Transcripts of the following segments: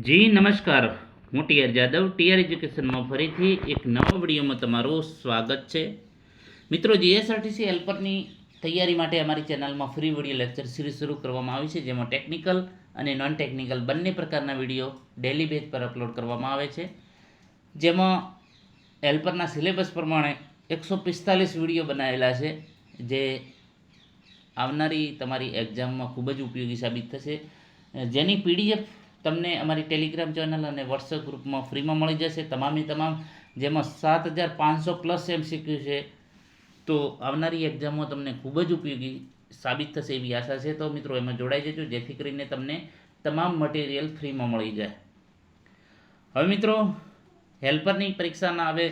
જી નમસ્કાર, હું TR Jadav TR એજ્યુકેશનમાં ફરીથી એક નવા વિડીયોમાં તમારું સ્વાગત છે. મિત્રો, જીએસઆરટીસી હેલ્પરની તૈયારી માટે અમારી ચેનલમાં ફ્રી વિડીયો લેક્ચર સિરીઝ શરૂ કરવામાં આવી છે, જેમાં ટેકનિકલ અને નોન ટેકનિકલ બંને પ્રકારના વિડીયો ડેલી બેઝ પર અપલોડ કરવામાં આવે છે. જેમાં હેલ્પરના સિલેબસ પ્રમાણે 145 વિડીયો બનાવેલા છે, જે આવનારી તમારી એક્ઝામમાં ખૂબ જ ઉપયોગી સાબિત થશે. જેની પીડીએફ તમને અમારી ટેલિગ્રામ ચેનલ અને વોટ્સએપ ગ્રુપમાં ફ્રીમાં મળી જશે, તમામ, જેમાં 7500 પ્લસ એમસીક્યુ છે. તો આવનારી એક્ઝામમાં તમને ખૂબ જ ઉપયોગી સાબિત થશે એવી આશા છે. તો મિત્રો, એમાં જોડાઈ જજો, જેથી કરીને તમને તમામ મટીરિયલ ફ્રીમાં મળી જાય. હવે મિત્રો, હેલ્પરની પરીક્ષાના હવે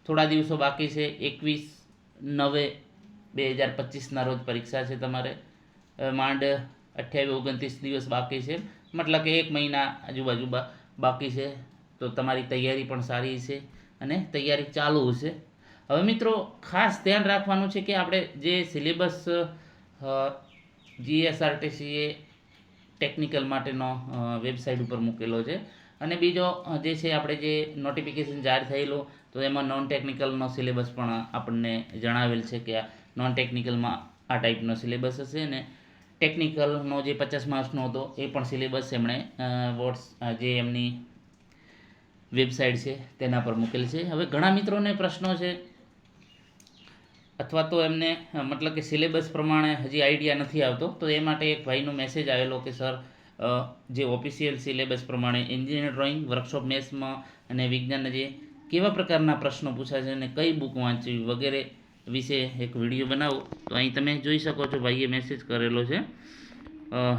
થોડા દિવસો બાકી છે. 21/9/2025 રોજ પરીક્ષા છે તમારે. માંડ 28-29 દિવસ બાકી છે, મતલબ કે 1 મહિના આજુબાજુ બાકી છે. તો તમારી તૈયારી પણ સારી છે અને તૈયારી ચાલુ છે. હવે મિત્રો, ખાસ ધ્યાન રાખવાનું છે કે આપણે જે સિલેબસ જીએસઆરટીસીએ ટેકનિકલ માટેનો વેબસાઇટ ઉપર મૂકેલો છે, અને બીજો જે છે આપણે જે નોટિફિકેશન જાહેર થયેલું, તો એમાં નોન ટેકનિકલનો સિલેબસ પણ આપણને જણાવેલ છે કે આ નોન ટેકનિકલમાં આ ટાઈપનો સિલેબસ હશે, અને ટેકનિકલનો જે 50 માર્ક્સનો હતો એ પણ સિલેબસ એમણે જે એમની વેબસાઇટ છે તેના પર મૂકેલ છે. હવે ઘણા મિત્રોને પ્રશ્નો છે, અથવા તો એમને મતલબ કે સિલેબસ પ્રમાણે હજી આઈડિયા નથી આવતો, તો એ માટે એક ભાઈનો મેસેજ આવેલો કે સર, જે ઓફિશિયલ સિલેબસ પ્રમાણે એન્જિનિયર ડ્રોઈંગ, વર્કશોપ મેથ્સમાં અને વિજ્ઞાનના જે કેવા પ્રકારના પ્રશ્નો પૂછાશે અને કઈ બુક વાંચવી વગેરે વિશે એક વિડીયો બનાવો. તો અહીં તમે જોઈ શકો છો, ભાઈએ મેસેજ કરેલો છે.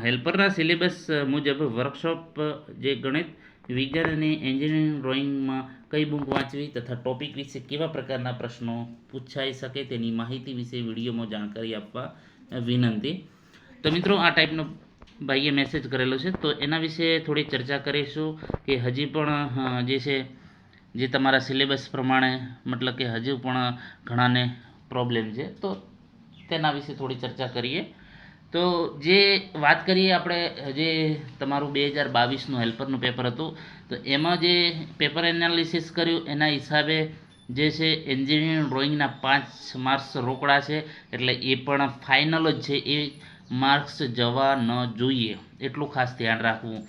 હેલ્પરના સિલેબસ મુજબ વર્કશોપ જે ગણિત, વિજ્ઞાન અને એન્જિનિયરિંગ ડ્રોઈંગમાં કઈ બુક વાંચવી તથા ટોપિક વિશે કેવા પ્રકારના પ્રશ્નો પૂછાઈ શકે તેની માહિતી વિશે વિડીયોમાં જાણકારી આપવા વિનંતી. તો મિત્રો, આ ટાઈપનો ભાઈએ મેસેજ કરેલો છે, તો એના વિશે થોડી ચર્ચા કરીશું કે હજી પણ જે છે, જે તમારા સિલેબસ પ્રમાણે મતલબ કે હજુ પણ ઘણાને પ્રોબ્લેમ છે, તો તેના વિશે થોડી ચર્ચા કરીએ. તો જે વાત કરીએ આપણે, જે તમારું 2022નું હેલ્પરનું પેપર હતું, તો એમાં જે પેપર એનાલિસિસ કર્યું એના હિસાબે જે છે એન્જિનિયરિંગ ડ્રોઈંગના 5 માર્ક્સ રોકડા છે, એટલે એ પણ ફાઇનલ જ છે. એ માર્ક્સ જવા ન જોઈએ, એટલું ખાસ ધ્યાન રાખવું.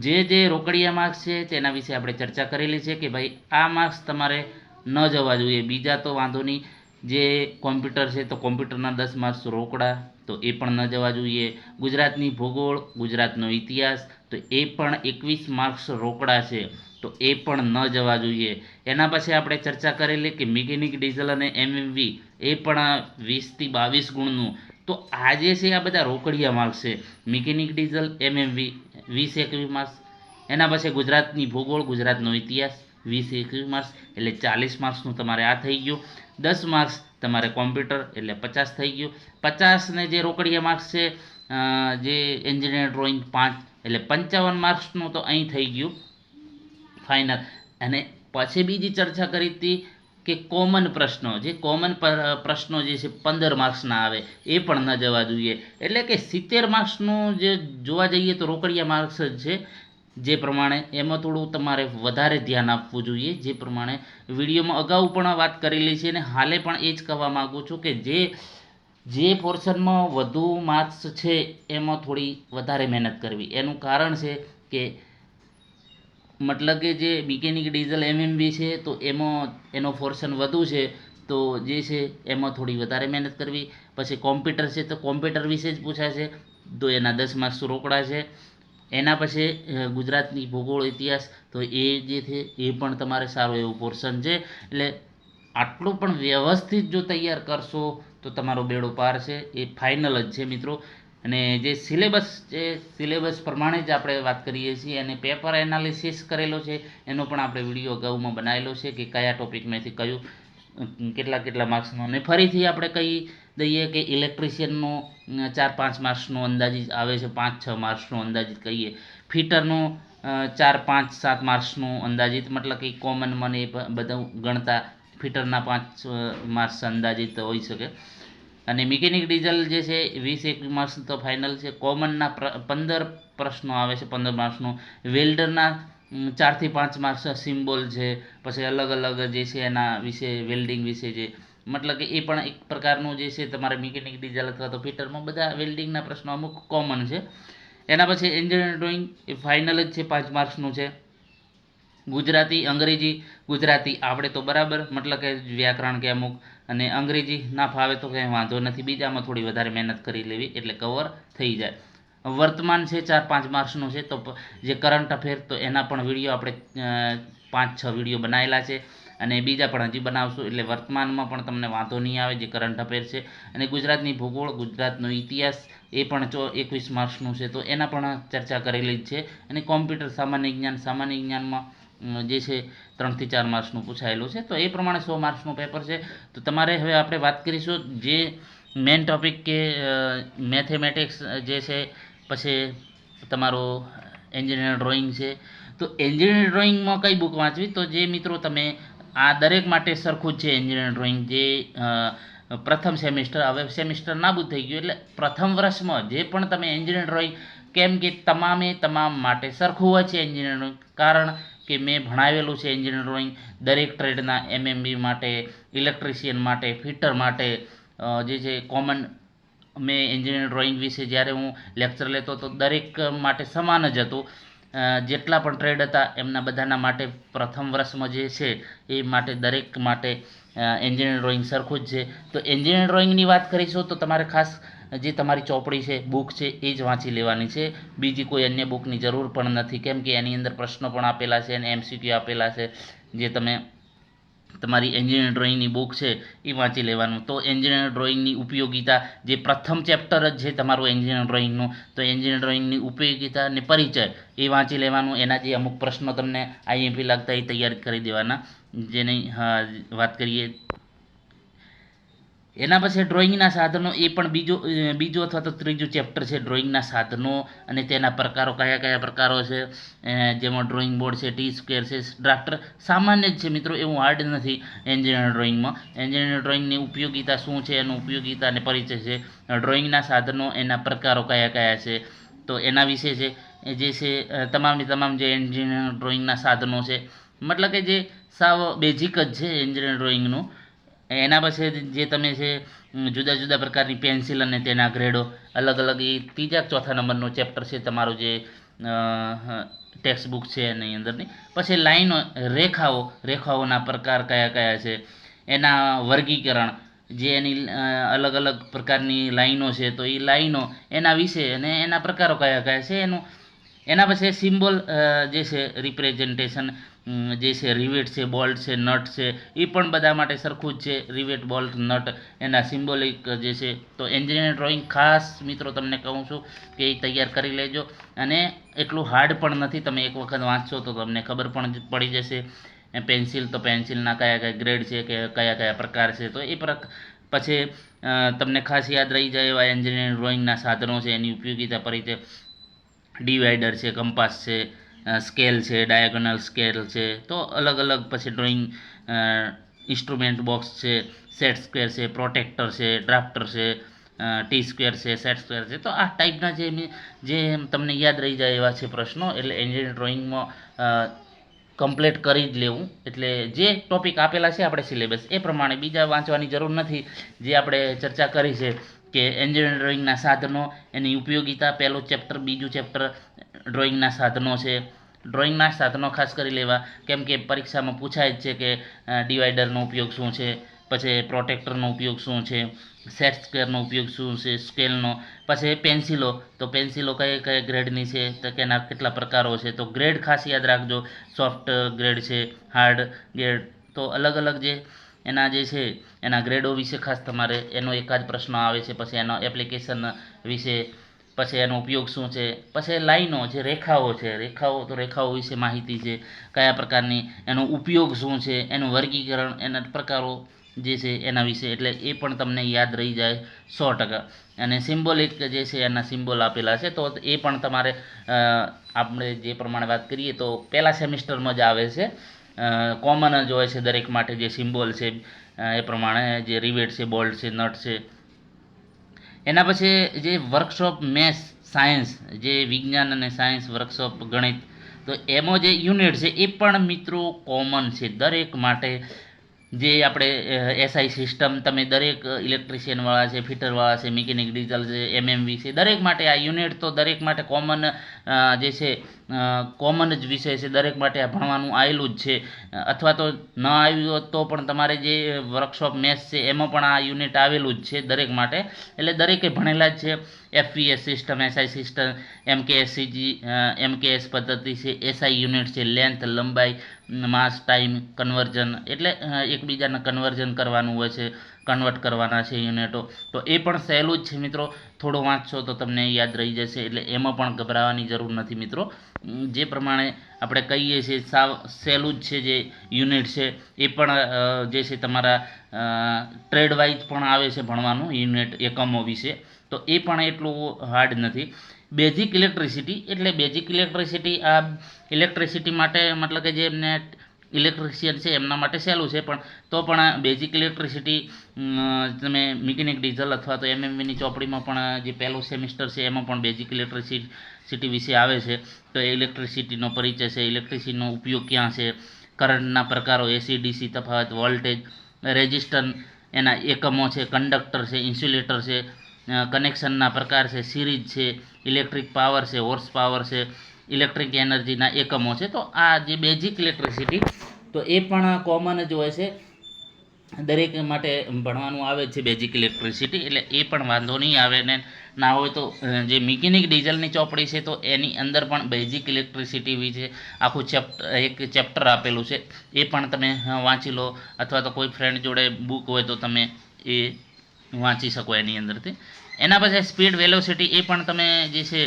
જે રોકડિયા માર્ક્સ છે તેના વિશે આપણે ચર્ચા કરેલી છે કે ભાઈ આ માર્ક્સ તમારે ન જવા જોઈએ. બીજા તો વાંધો નહીં, જે કોમ્પ્યુટર છે તો કોમ્પ્યુટરના 10 માર્ક્સ રોકડા, તો એ પણ ન જવા જોઈએ. ગુજરાતની ભૂગોળ, ગુજરાતનો ઇતિહાસ, તો એ પણ 21 માર્ક્સ રોકડા છે, તો એ પણ ન જવા જોઈએ. એના પછી આપણે ચર્ચા કરેલી કે મિકેનિક, ડીઝલ અને એમએમવી, એ પણ 20થી 22 ગુણનું. તો આ જે છે આ બધા રોકડિયા માર્ક્સ છે. Mechanic, diesel, MMV 20-21 marks. એના પછી ગુજરાતની ભૂગોળ, ગુજરાતનો ઇતિહાસ 20-21 માર્ક્સ, એટલે 40 માર્ક્સનું તમારે આ થઈ ગયું. 10 માર્ક્સ તમારે કોમ્પ્યુટર, એટલે 50 થઈ ગયું. 50ને જે રોકડિયા માર્ક્સ છે, જે એન્જિનિયર ડ્રોઈંગ 5, એટલે 55 માર્ક્સનું તો અહીં થઈ ગયું ફાઇનલ. અને પછી બીજી ચર્ચા કરી હતી કે કોમન પ્રશ્નો, જે કોમન પ્રશ્નો જે છે 15 માર્ક્સના આવે, એ પણ ન જવા જોઈએ. એટલે કે 70 માર્ક્સનું જે જોવા જઈએ તો રોકડિયા માર્ક્સ જ છે. જે પ્રમાણે એમાં થોડું તમારે વધારે ધ્યાન આપવું જોઈએ. જે પ્રમાણે વિડીયોમાં અગાઉ પણ વાત કરેલી છે, અને હાલે પણ એ જ કહેવા માગું છું કે જે પોર્શનમાં વધુ માર્ક્સ છે એમાં થોડી વધારે મહેનત કરવી. એનું કારણ છે કે મતલબ કે જે મિકેનિક, ડીઝલ, એમએમવી છે, તો એમાં એનો પોર્શન વધુ છે, તો જે છે એમાં થોડી વધારે મહેનત કરવી. પછી કોમ્પ્યુટર છે, તો કોમ્પ્યુટર વિશે જ પૂછાય છે, તો એના 10 માર્ક્સ રોકડા છે. એના પછી ગુજરાતની ભૂગોળ, ઇતિહાસ, તો એ જે છે એ પણ તમારે સારું એવું પોર્શન છે. એટલે આટલું પણ વ્યવસ્થિત જો તૈયાર કરશો તો તમારો બેડો પાર છે, એ ફાઇનલ જ છે મિત્રો. અને જે સિલેબસ છે, સિલેબસ પ્રમાણે જ આપણે વાત કરીએ છીએ, અને પેપર એનાલિસિસ કરેલો છે એનો પણ આપણે વિડીયો અગાઉમાં બનાવેલો છે કે કયા ટોપિકમાંથી કયું કેટલા માર્ક્સનો. અને ફરીથી આપણે કહી દઈએ કે ઇલેક્ટ્રિશિયનનો 4-5 માર્ક્સનો અંદાજિત આવે છે, 5-6 માર્ક્સનો અંદાજિત કહીએ. ફિટરનું 4-5-7 માર્ક્સનું અંદાજિત, મતલબ કે કોમન મને બધું ગણતા ફિટરના 5 માર્ક્સ અંદાજિત હોઈ શકે. અને મિકેનિક ડીઝલ જે છે 20-21 માર્ક્સ તો ફાઇનલ છે. કોમનના 15 પ્રશ્નો આવે છે, 15 માર્ક્સનું. વેલ્ડરના 4 થી 5 માર્ક્સ સિમ્બોલ છે, પછી અલગ અલગ જે છે એના વિશે વેલ્ડિંગ વિશે જે મતલબ કે એ પણ એક પ્રકારનું જે છે તમારે મિકેનિક ડીઝલ અથવા તો ફિટરમાં બધા વેલ્ડિંગના પ્રશ્નો અમુક કોમન છે. એના પછી એન્જિનિયરિંગ ડ્રોઈંગ એ ફાઇનલ જ છે, 5 માર્ક્સનું છે. ગુજરાતી, અંગ્રેજી, ગુજરાતી આવડે તો બરાબર, મતલબ કે વ્યાકરણ કે અમુક, અને અંગ્રેજી ના ફાવે તો કંઈ વાંધો નથી, બીજામાં થોડી વધારે મહેનત કરી લેવી એટલે કવર થઈ જાય. વર્તમાન છે 4-5 માર્ક્સનું છે, તો જે કરંટ અફેર તો એના પણ વિડીયો આપણે 5-6 વિડીયો બનાવેલા છે, અને બીજા પણ હજી બનાવશું, એટલે વર્તમાનમાં પણ તમને વાંધો નહીં આવે જે કરંટ અફેર છે. અને ગુજરાતની ભૂગોળ, ગુજરાતનો ઇતિહાસ એ પણ 21 માર્ક્સનું છે, તો એના પણ ચર્ચા કરેલી જ છે. અને કોમ્પ્યુટર સામાન્ય વિજ્ઞાનમાં જે છે 3 થી 4 માર્ક્સનું પૂછાયેલું છે, તો એ પ્રમાણે 100 માર્ક્સનું પેપર છે. તો તમારે હવે આપણે વાત કરીશું જે મેઇન ટોપિક કે મેથેમેટિક્સ જે છે, પછી તમારું એન્જિનિયર ડ્રોઈંગ છે. તો એન્જિનિયર ડ્રોઈંગમાં કઈ બુક વાંચવી, તો જે મિત્રો તમે આ દરેક માટે સરખું જ છે એન્જિનિયર ડ્રોઈંગ. જે પ્રથમ સેમિસ્ટર, હવે સેમિસ્ટર નાબૂદ થઈ ગયું, એટલે પ્રથમ વર્ષમાં જે પણ તમે એન્જિનિયર ડ્રોઈંગ, કેમ કે તમામ માટે સરખું હોય છે એન્જિનિયર ડ્રોઈંગ, કારણ કે મેં ભણાવેલું છે એન્જિનિયર ડ્રોઈંગ દરેક ટ્રેડના, એમએમબી માટે, ઇલેક્ટ્રિશિયન માટે, ફિટર માટે, જે છે કોમન. મેં એન્જિનિયર ડ્રોઈંગ વિશે જ્યારે હું લેક્ચર લેતો તો દરેક માટે સમાન જ હતું. જેટલા પણ ટ્રેડ હતા એમના બધાના માટે પ્રથમ વર્ષમાં જે છે એ માટે દરેક માટે એન્જિનિયર ડ્રોઈંગ સરખું જ છે. તો એન્જિનિયર ડ્રોઈંગની વાત કરીશું તો તમારે ખાસ જે તમારી ચોપડી છે, બુક છે, એ જ વાંચી લેવાની છે. બીજી કોઈ અન્ય બુકની જરૂર પણ નથી, કેમ કે એની અંદર પ્રશ્નો પણ આપેલા છે અને એમસીક્યુ આપેલા છે. જે તમે તમારી એન્જિનિયર ડ્રોઈંગની બુક છે એ વાંચી લેવાનું. તો એન્જિનિયર ડ્રોઈંગની ઉપયોગિતા, જે પ્રથમ ચેપ્ટર જ છે તમારું એન્જિનિયર ડ્રોઈંગનું, તો એન્જિનિયર ડ્રોઈંગની ઉપયોગિતા અને પરિચય એ વાંચી લેવાનું. એના જે અમુક પ્રશ્નો તમને આઈએમપી લાગતા એ તૈયાર કરી દેવાના. જેની વાત કરીએ એના પછી ડ્રોઈંગના સાધનો, એ પણ બીજો અથવા તો ત્રીજું ચેપ્ટર છે, ડ્રોઈંગના સાધનો અને તેના પ્રકારો કયા કયા પ્રકારો છે. જેમાં ડ્રોઈંગ બોર્ડ છે, ટી સ્ક્વેર છે, ડ્રાફ્ટર સામાન્ય જ છે મિત્રો, એવું હાર્ડ નથી એન્જિનિયર ડ્રોઈંગમાં. એન્જિનિયર ડ્રોઈંગની ઉપયોગિતા શું છે, એનું ઉપયોગિતા અને પરિચય છે. ડ્રોઈંગના સાધનો, એના પ્રકારો કયા કયા છે, તો એના વિશે છે. જે છે તમામ જે એન્જિનિયર ડ્રોઈંગના સાધનો છે, મતલબ કે જે સાવ બેઝિક જ છે એન્જિનિયર ડ્રોઈંગનું. એના પછી જે તમે છે જુદા જુદા પ્રકારની પેન્સિલ અને તેના ગ્રેડો અલગ અલગ, એ 3-4 નંબરનો ચેપ્ટર છે તમારું જે ટેક્સ્ટ બુક છે એની અંદરની. પછી લાઈનો, રેખાઓના પ્રકાર કયા કયા છે, એના વર્ગીકરણ, જે એની અલગ અલગ પ્રકારની લાઈનો છે, તો એ લાઈનો એના વિશે અને એના પ્રકારો કયા કયા છે એનું. એના પછી સિમ્બોલ જે છે રિપ્રેઝન્ટેશન, જે છે રિવેટ છે, બોલ્ટ છે, નટ છે, એ પણ બધા માટે સરખું જ છે. રિવેટ, બોલ્ટ, નટ એના સિમ્બોલિક જે છે. તો એન્જિનિયર ડ્રોઈંગ ખાસ મિત્રો તમને કહું છું કે એ તૈયાર કરી લેજો. અને એટલું હાર્ડ પણ નથી, તમે એક વખત વાંચશો તો તમને ખબર પણ પડી જશે. પેન્સિલ, તો પેન્સિલના કયા કયા ગ્રેડ છે, કે કયા કયા પ્રકાર છે, તો એ પછી તમને ખાસ યાદ રહી જાય એવા એન્જિનિયરિંગ ડ્રોઈંગના સાધનો છે, એની ઉપયોગિતા પરિચય. ડિવાઈડર છે, કંપાસ છે, સ્કેલ છે, ડાયાગોનલ સ્કેલ છે, તો અલગ અલગ પછી ડ્રોઈંગ ઇન્સ્ટ્રુમેન્ટ બોક્સ છે, સેટ સ્ક્વેર છે, પ્રોટેક્ટર છે, ડ્રાફ્ટર છે, ટી સ્ક્વેર છે, સેટ સ્ક્વેર છે. તો આ ટાઈપના જે તમને યાદ રહી જાય એવા છે પ્રશ્નો, એટલે એન્જિનિયર ડ્રોઈંગમાં કમ્પ્લીટ કરી જ લેવું. એટલે જે ટોપિક આપેલા છે આપણે સિલેબસ એ પ્રમાણે, બીજા વાંચવાની જરૂર નથી. જે આપણે ચર્ચા કરી છે કે એન્જિનિયર ડ્રોઈંગના સાધનો, એની ઉપયોગિતા, પહેલું ચેપ્ટર, બીજું ચેપ્ટર ડ્રોઈંગના સાધનો છે. ડ્રોઈંગના સાધનો ખાસ કરી લેવા, કેમ કે પરીક્ષામાં પૂછાય જ છે કે ડિવાઈડરનો ઉપયોગ શું છે, પછી પ્રોટેક્ટરનો ઉપયોગ શું છે, સેટ સ્ક્વેરનો ઉપયોગ શું છે, સ્કેલનો. પછી પેન્સિલો, તો પેન્સિલો કઈ કઈ ગ્રેડની છે, તો તેના કેટલા પ્રકારો છે, તો ગ્રેડ ખાસ યાદ રાખજો. સોફ્ટ ગ્રેડ છે, હાર્ડ ગ્રેડ, તો અલગ અલગ જે એના જે છે એના ગ્રેડો વિશે ખાસ તમારે એનો એકાદ પ્રશ્ન આવે છે. પછી એનો એપ્લિકેશન વિશે, પછી એનો ઉપયોગ શું છે. પછી લાઈનો, જે રેખાઓ છે, રેખાઓ વિશે માહિતી છે, કયા પ્રકારની, એનો ઉપયોગ શું છે, એનું વર્ગીકરણ, એના પ્રકારો જે છે એના વિશે, એટલે એ પણ તમને યાદ રહી જાય 100%. અને સિમ્બોલિક જે છે એના સિમ્બોલ આપેલા છે, તો એ પણ તમારે આપણે જે પ્રમાણે વાત કરીએ તો પહેલા સેમિસ્ટરમાં જ આવે છે. કોમન જ હોય છે દરેક માટે, જે સિમ્બોલ છે એ પ્રમાણે, જે રિવેટ છે, બોલ્ટ છે, નટ છે, એના પછી જે વર્કશોપ મેથ્સ સાયન્સ, જે વિજ્ઞાન અને સાયન્સ વર્કશોપ ગણિત, તો એમાં જે યુનિટ છે એ પણ મિત્રો કોમન છે દરેક માટે. જે આપણે એસઆઈ સિસ્ટમ, તમે દરેક ઇલેક્ટ્રિશિયનવાળા છે, ફિટરવાળા છે, મિકેનિક ડીઝલ છે, એમએમવી છે, દરેક માટે આ યુનિટ તો દરેક માટે કોમન જે છે કોમન જ વિષય છે, દરેક માટે આ ભણવાનું આવેલું જ છે. અથવા તો ન આવ્યું હોત તો પણ તમારે જે વર્કશોપ મેથ્સ છે એમાં પણ આ યુનિટ આવેલું જ છે દરેક માટે. એટલે દરેકે ભણેલા જ છે. FPS system, SI system, MKSCG, MKS પદ્ધતિ છે, એસઆઈ યુનિટ છે, લેન્થ લંબાઈ, માસ ટાઈમ કન્વર્ઝન, એટલે એકબીજાને કન્વર્ઝન કરવાનું હોય છે, કન્વર્ટ કરવાના છે યુનિટો. તો એ પણ સહેલું જ છે મિત્રો. થોડું વાંચશો તો તમને યાદ રહી જશે, એટલે એમાં પણ ગભરાવાની જરૂર નથી મિત્રો. જે પ્રમાણે આપણે કહીએ છીએ સાવ સહેલું જ છે જે યુનિટ છે એ પણ જે છે તમારા ટ્રેડ વાઇઝ પણ આવે છે ભણવાનું યુનિટ એકમો વિશે. તો એ પણ એટલું હાર્ડ નથી. બેઝિક ઇલેક્ટ્રિસિટી, એટલે બેઝિક ઇલેક્ટ્રિસિટી આ ઇલેક્ટ્રિસિટી માટે મતલબ કે જે એમને ઇલેક્ટ્રિશિયન છે એમના માટે સહેલું છે, પણ તો પણ બેઝિક ઇલેક્ટ્રિસિટી તમે મિકેનિક ડીઝલ અથવા તો એમએમવીની ચોપડીમાં પણ જે પહેલું સેમિસ્ટર છે એમાં પણ બેઝિક ઇલેક્ટ્રિસિટી વિશે આવે છે. તો એ ઇલેક્ટ્રિસિટીનો પરિચય છે, ઇલેક્ટ્રિસિટીનો ઉપયોગ ક્યાં છે, કરંટના પ્રકારો, એસી ડીસી તફાવત, વોલ્ટેજ, રેઝિસ્ટન્સ એના એકમો છે, કંડક્ટર છે, ઇન્સ્યુલેટર છે, કનેક્શનના પ્રકાર છે, સિરીઝ છે, ઇલેક્ટ્રિક પાવર છે, હોર્સ પાવર છે, ઇલેક્ટ્રિક એનર્જીના એકમો છે. તો આ જે બેઝિક ઇલેક્ટ્રિસિટી તો એ પણ કોમન જ હોય છે, દરેક માટે ભણવાનું આવે છે બેઝિક ઇલેક્ટ્રિસિટી. એટલે એ પણ વાંધો નહીં આવે. ને ના હોય તો જે મિકેનિક ડીઝલની ચોપડી છે તો એની અંદર પણ બેઝિક ઇલેક્ટ્રિસિટી વિશે આખું એક ચેપ્ટર આપેલું છે, એ પણ તમે વાંચી લો. અથવા તો કોઈ ફ્રેન્ડ જોડે બુક હોય તો તમે એ વાંચી શકો એની અંદરથી. એના પછી સ્પીડ વેલોસિટી, એ પણ તમે જે છે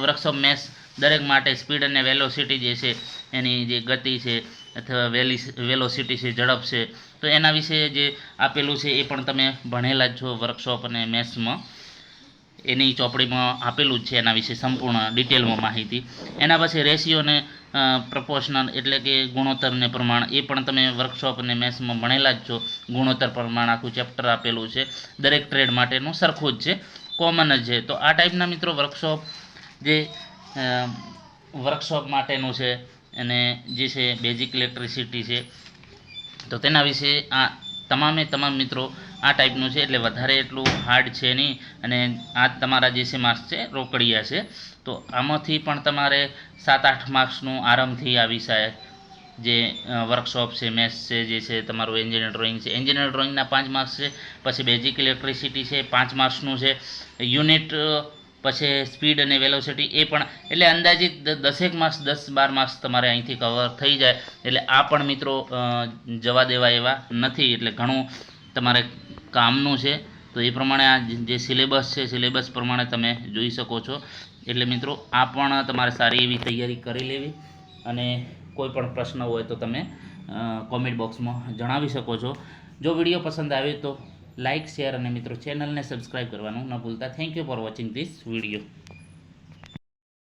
વર્કશોપ મેથ્સ દરેક માટે સ્પીડ અને વેલોસિટી જે છે એની જે ગતિ છે અથવા વેલોસિટી છે, ઝડપ છે, તો એના વિશે જે આપેલું છે એ પણ તમે ભણેલા જ છો વર્કશોપ અને મેથ્સમાં. એની ચોપડીમાં આપેલું જ છે એના વિશે સંપૂર્ણ ડિટેલમાં માહિતી. એના પછી રેશિયો અને પ્રપોર્શનલ, એટલે કે ગુણોત્તર ને પ્રમાણ, એ પણ તમે વર્કશોપ અને મેથ્સમાં ભણેલા જ છો. ગુણોત્તર પ્રમાણ આખું ચેપ્ટર આપેલું છે, દરેક ટ્રેડ માટેનું સરખું જ છે, કોમન જ છે. તો આ ટાઈપના મિત્રો વર્કશોપ જે વર્કશોપ માટેનું છે અને જે છે બેઝિક ઇલેક્ટ્રિસિટી છે, તો તેના વિશે આ તમામ મિત્રો આ ટાઈપનું છે. એટલે વધારે એટલું હાર્ડ છે નહીં, અને આ તમારા જે છે માર્ક્સ છે રોકડિયા છે. તો આમાંથી પણ તમારે 7-8 માર્ક્સનું આરામથી આવી જાય. જે વર્કશોપ છે, મેથ્સ છે, જે છે તમારું એન્જિનિયર ડ્રોઈંગ છે, એન્જિનિયર ડ્રોઈંગના 5 માર્ક્સ છે. પછી બેઝિક ઇલેક્ટ્રિસિટી છે 5 માર્ક્સનું છે. યુનિટ પછી સ્પીડ અને વેલોસિટી એ પણ, એટલે અંદાજિત 10 માર્ક્સ, 10-12 માર્ક્સ તમારે અહીંથી કવર થઈ જાય. એટલે આ પણ મિત્રો જવા દેવા એવા નથી, એટલે ઘણું તમારે કામનું છે. તો એ પ્રમાણે આ જે સિલેબસ છે, સિલેબસ પ્રમાણે તમે જોઈ શકો છો. એટલે મિત્રો આ પણ તમારે સારી એવી તૈયારી કરી લેવી. અને કોઈ પણ પ્રશ્ન હોય તો તમે કોમેન્ટ બોક્સમાં જણાવી શકો છો. જો વિડીયો પસંદ આવે તો લાઇક, શેર અને મિત્રો ચેનલને સબસ્ક્રાઈબ કરવાનું ન ભૂલતા. Thank you for watching this video.